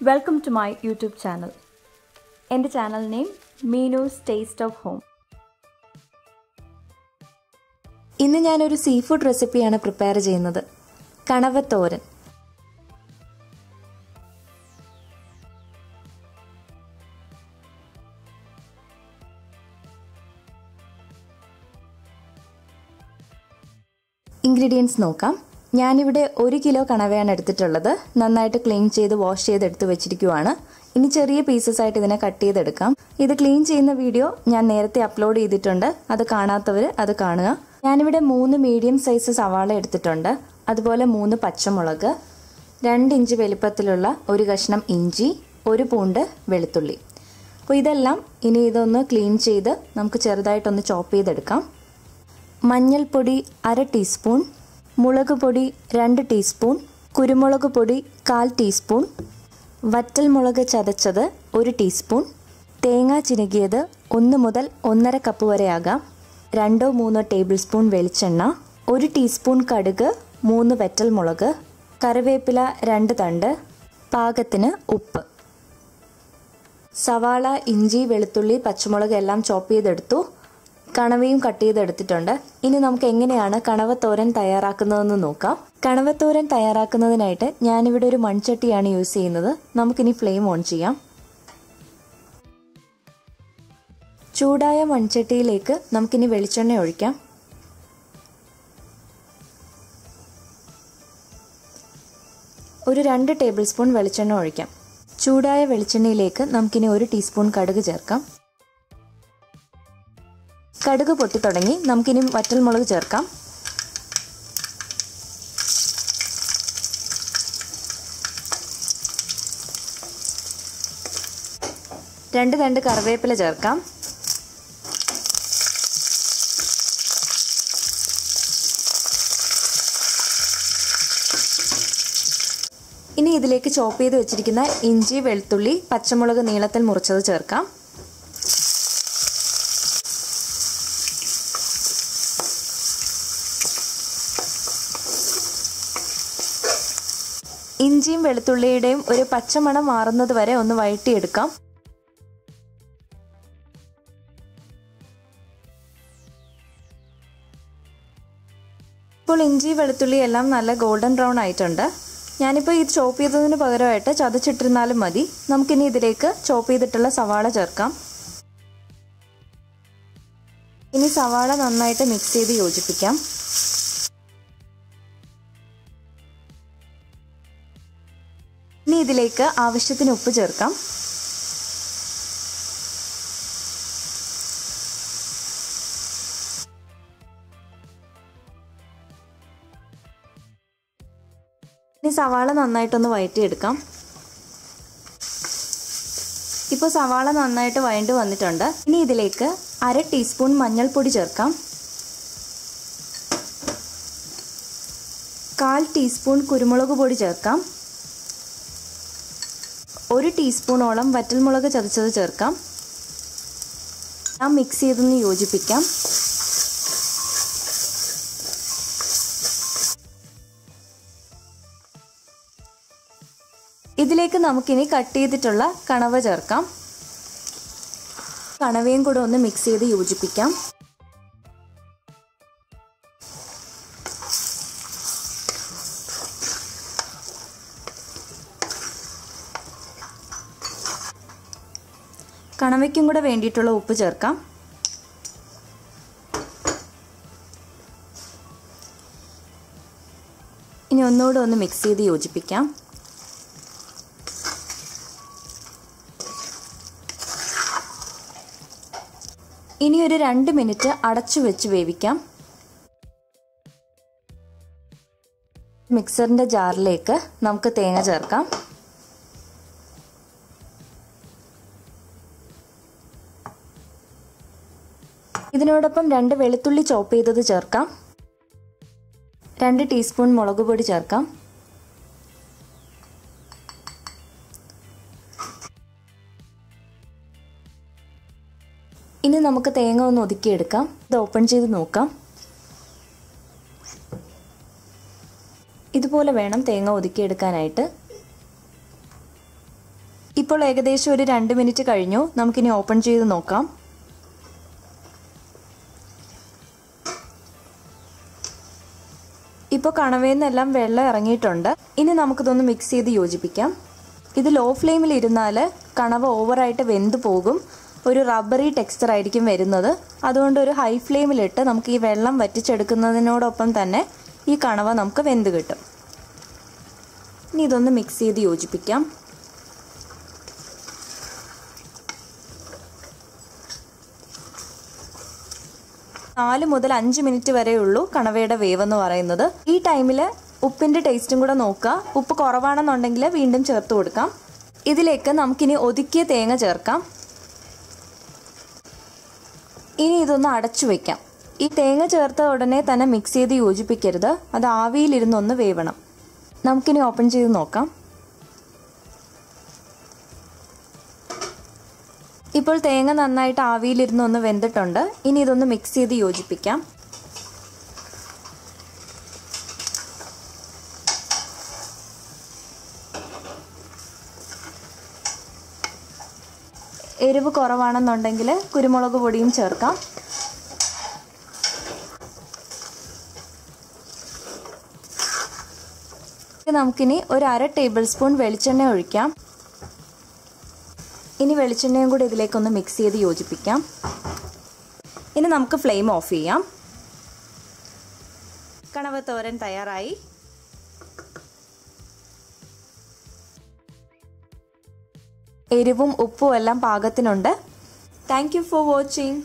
Welcome to my YouTube channel. എൻ്റെ channel name meenustasteofhome. ഇന്ന് ഞാനൊരു സീ ഫുഡ് റെസിപ്പിയാണ് പ്രിപ്പയർ ചെയ്യുന്നത്. കണവത്തോരൻ. ഇൻഗ്രീഡിയൻസ് നോക്കാം. ഞാനിവിടെ 1 കിലോ കണവയാണ് എടുത്തിട്ടുള്ളത്. നന്നായിട്ട് ക്ലീൻ ചെയ്ത് വാഷ് ചെയ്തെടുത്ത് വെച്ചിരിക്കുവാണ്. ഇനി ചെറിയ പീസസ് ആയിട്ട് ഇതിനെ കട്ട് ചെയ്തെടുക്കാം. ഇത് ക്ലീൻ ചെയ്യുന്ന വീഡിയോ ഞാൻ നേരത്തെ അപ്ലോഡ് ചെയ്തിട്ടുണ്ട്. അത് കാണാത്തവർ അത് കാണുക. ഞാനിവിടെ 3 മീഡിയം സൈസ് സവാള എടുത്തിട്ടുണ്ട്. അതുപോലെ 3 പച്ചമുളക്, 2 ഇഞ്ച് വലിപ്പത്തിലുള്ള ഒരു കഷ്ണം ഇഞ്ചി, 1 പൂണ്ട് വെളുത്തുള്ളി. അപ്പോൾ ഇതെല്ലാം ഇനി ഇതൊന്ന് ക്ലീൻ ചെയ്ത് നമുക്ക് ചെറുതായിട്ടൊന്ന് ചോപ്പ് ചെയ്തെടുക്കാം. മഞ്ഞൾപ്പൊടി 1/2 ടീസ്പൂൺ, മുളക് പൊടി 2 ടീസ്പൂൺ, കുരുമുളക് പൊടി 1/4 ടീസ്പൂൺ, വറ്റൽമുളക് ചതച്ചത് 1 ടീസ്പൂൺ, തേങ്ങ ചിരകിയത് 1 മുതൽ 1.5 കപ്പ് വരെ ആകാം, 2-3 ടേബിൾ സ്പൂൺ വെളിച്ചെണ്ണ, 1 ടീസ്പൂൺ കടുക്, 3 വറ്റൽമുളക്, കറിവേപ്പില 2 തണ്ട്, പാകത്തിന് ഉപ്പ്. സവാള, ഇഞ്ചി, വെളുത്തുള്ളി, പച്ചമുളക് എല്ലാം ചോപ്പ് ചെയ്തെടുത്തു. കണവയും കട്ട് ചെയ്തെടുത്തിട്ടുണ്ട്. ഇനി നമുക്ക് എങ്ങനെയാണ് കണവത്തോരൻ തയ്യാറാക്കുന്നതെന്ന് നോക്കാം. കണവത്തോരൻ തയ്യാറാക്കുന്നതിനായിട്ട് ഞാനിവിടെ ഒരു മൺചട്ടിയാണ് യൂസ് ചെയ്യുന്നത്. നമുക്കിനി ഫ്ലെയിം ഓൺ ചെയ്യാം. ചൂടായ മൺചട്ടിയിലേക്ക് നമുക്കിനി വെളിച്ചെണ്ണ ഒഴിക്കാം. ഒരു 2 ടേബിൾ സ്പൂൺ വെളിച്ചെണ്ണ ഒഴിക്കാം. ചൂടായ വെളിച്ചെണ്ണയിലേക്ക് നമുക്കിനി 1 ടീസ്പൂൺ കടുക് ചേർക്കാം. കടുക് പൊട്ടി തുടങ്ങി. നമുക്കിനി വറ്റൽമുളക് ചേർക്കാം. രണ്ട് തണ്ട് കറിവേപ്പില ചേർക്കാം. ഇനി ഇതിലേക്ക് ചോപ്പ് ചെയ്ത് വെച്ചിരിക്കുന്ന ഇഞ്ചി, വെളുത്തുള്ളി, പച്ചമുളക് നീളത്തിൽ മുറിച്ചത് ചേർക്കാം. ഇഞ്ചിയും വെളുത്തുള്ളിയുടെയും ഒരു പച്ചമണം മാറുന്നത് വരെ ഒന്ന് വഴറ്റിയെടുക്കാം. ഇപ്പോൾ ഇഞ്ചി, വെളുത്തുള്ളി എല്ലാം നല്ല ഗോൾഡൻ ബ്രൗൺ ആയിട്ടുണ്ട്. ഞാനിപ്പോൾ ഇത് ചോപ്പ് ചെയ്തതിന് പകരമായിട്ട് ചതച്ചിട്ടിരുന്നാലും മതി. നമുക്കിനി ഇതിലേക്ക് ചോപ്പ് ചെയ്തിട്ടുള്ള സവാള ചേർക്കാം. ഇനി സവാള നന്നായിട്ട് മിക്സ് ചെയ്ത് യോജിപ്പിക്കാം. ഇനി ഇതിലേക്ക് ആവശ്യത്തിന് ഉപ്പ് ചേർക്കാം. ഇനി സവാള നന്നായിട്ടൊന്ന് വഴറ്റിയെടുക്കാം. ഇപ്പോൾ സവാള നന്നായിട്ട് വഴണ്ട് വന്നിട്ടുണ്ട്. ഇനി ഇതിലേക്ക് 1/2 ടീസ്പൂൺ മഞ്ഞൾപ്പൊടി ചേർക്കാം. 1/4 ടീസ്പൂൺ കുരുമുളക് പൊടി ചേർക്കാം. 1 ടീസ്പൂണോളം വറ്റൽമുളക് ചതച്ചത് ചേർക്കാം. മിക്സ് ചെയ്തൊന്ന് യോജിപ്പിക്കാം. ഇതിലേക്ക് നമുക്കിനി കട്ട് ചെയ്തിട്ടുള്ള കണവ ചേർക്കാം. കണവയും കൂടെ ഒന്ന് മിക്സ് ചെയ്ത് യോജിപ്പിക്കാം. കണവയ്ക്കും കൂടെ വേണ്ടിയിട്ടുള്ള ഉപ്പ് ചേർക്കാം. ഇനി ഒന്നുകൂടെ ഒന്ന് മിക്സ് ചെയ്ത് യോജിപ്പിക്കാം. ഇനി ഒരു 2 മിനിറ്റ് അടച്ചു വെച്ച് വേവിക്കാം. മിക്സറിന്റെ ജാറിലേക്ക് നമുക്ക് തേങ്ങ ചേർക്കാം. ഇതിനോടൊപ്പം 2 വെളുത്തുള്ളി ചോപ്പ് ചെയ്തത് ചേർക്കാം. 2 ടീസ്പൂൺ മുളക് പൊടി ചേർക്കാം. ഇനി നമുക്ക് തേങ്ങ ഒന്ന് ഒതുക്കിയെടുക്കാം. ഇത് ഓപ്പൺ ചെയ്ത് നോക്കാം. ഇതുപോലെ വേണം തേങ്ങ ഒതുക്കിയെടുക്കാനായിട്ട്. ഇപ്പോൾ ഏകദേശം ഒരു 2 മിനിറ്റ് കഴിഞ്ഞു. നമുക്കിനി ഓപ്പൺ ചെയ്ത് നോക്കാം. ഇപ്പോൾ കണവയിൽ നിന്നെല്ലാം വെള്ളം ഇറങ്ങിയിട്ടുണ്ട്. ഇനി നമുക്കിതൊന്ന് മിക്സ് ചെയ്ത് യോജിപ്പിക്കാം. ഇത് ലോ ഫ്ലെയിമിൽ ഇരുന്നാൽ കണവ ഓവറായിട്ട് വെന്ത് പോകും. ഒരു റബ്ബറി ടെക്സ്ചർ ആയിരിക്കും വരുന്നത്. അതുകൊണ്ട് ഒരു ഹൈ ഫ്ലെയിമിലിട്ട് നമുക്ക് ഈ വെള്ളം വറ്റിച്ചെടുക്കുന്നതിനോടൊപ്പം തന്നെ ഈ കണവ നമുക്ക് വെന്ത് കിട്ടും. ഇനി ഇതൊന്ന് മിക്സ് ചെയ്ത് യോജിപ്പിക്കാം. നാല് മുതൽ 5 മിനിറ്റ് വരെ ഉള്ളൂ കണവയുടെ വേവ് എന്ന് പറയുന്നത്. ഈ ടൈമിൽ ഉപ്പിൻ്റെ ടേസ്റ്റും കൂടെ നോക്കുക. ഉപ്പ് കുറവാണെന്നുണ്ടെങ്കിൽ വീണ്ടും ചേർത്ത് കൊടുക്കാം. ഇതിലേക്ക് നമുക്കിനി ഒതുക്കിയ തേങ്ങ ചേർക്കാം. ഇനി ഇതൊന്ന് അടച്ചു വെക്കാം. ഈ തേങ്ങ ചേർത്ത ഉടനെ തന്നെ മിക്സ് ചെയ്ത് യോജിപ്പിക്കരുത്. അത് ആവിയിലിരുന്നൊന്ന് വേവണം. നമുക്കിനി ഓപ്പൺ ചെയ്ത് നോക്കാം. ഇപ്പോൾ തേങ്ങ നന്നായിട്ട് ആവിയിലിരുന്നൊന്ന് വെന്തിട്ടുണ്ട്. ഇനി ഇതൊന്ന് മിക്സ് ചെയ്ത് യോജിപ്പിക്കാം. എരിവ് കുറവാണെന്നുണ്ടെങ്കിൽ കുരുമുളക് പൊടിയും ചേർക്കാം. നമുക്കിനി ഒരു 1/2 ടേബിൾ സ്പൂൺ വെളിച്ചെണ്ണ ഒഴിക്കാം. ഇനി വെളിച്ചെണ്ണയും കൂടി ഇതിലേക്കൊന്ന് മിക്സ് ചെയ്ത് യോജിപ്പിക്കാം. ഇനി നമുക്ക് ഫ്ലെയിം ഓഫ് ചെയ്യാം. കണവത്തോരൻ തയ്യാറായി. എരിവും ഉപ്പും എല്ലാം പാകത്തിനുണ്ട്. Thank you for watching.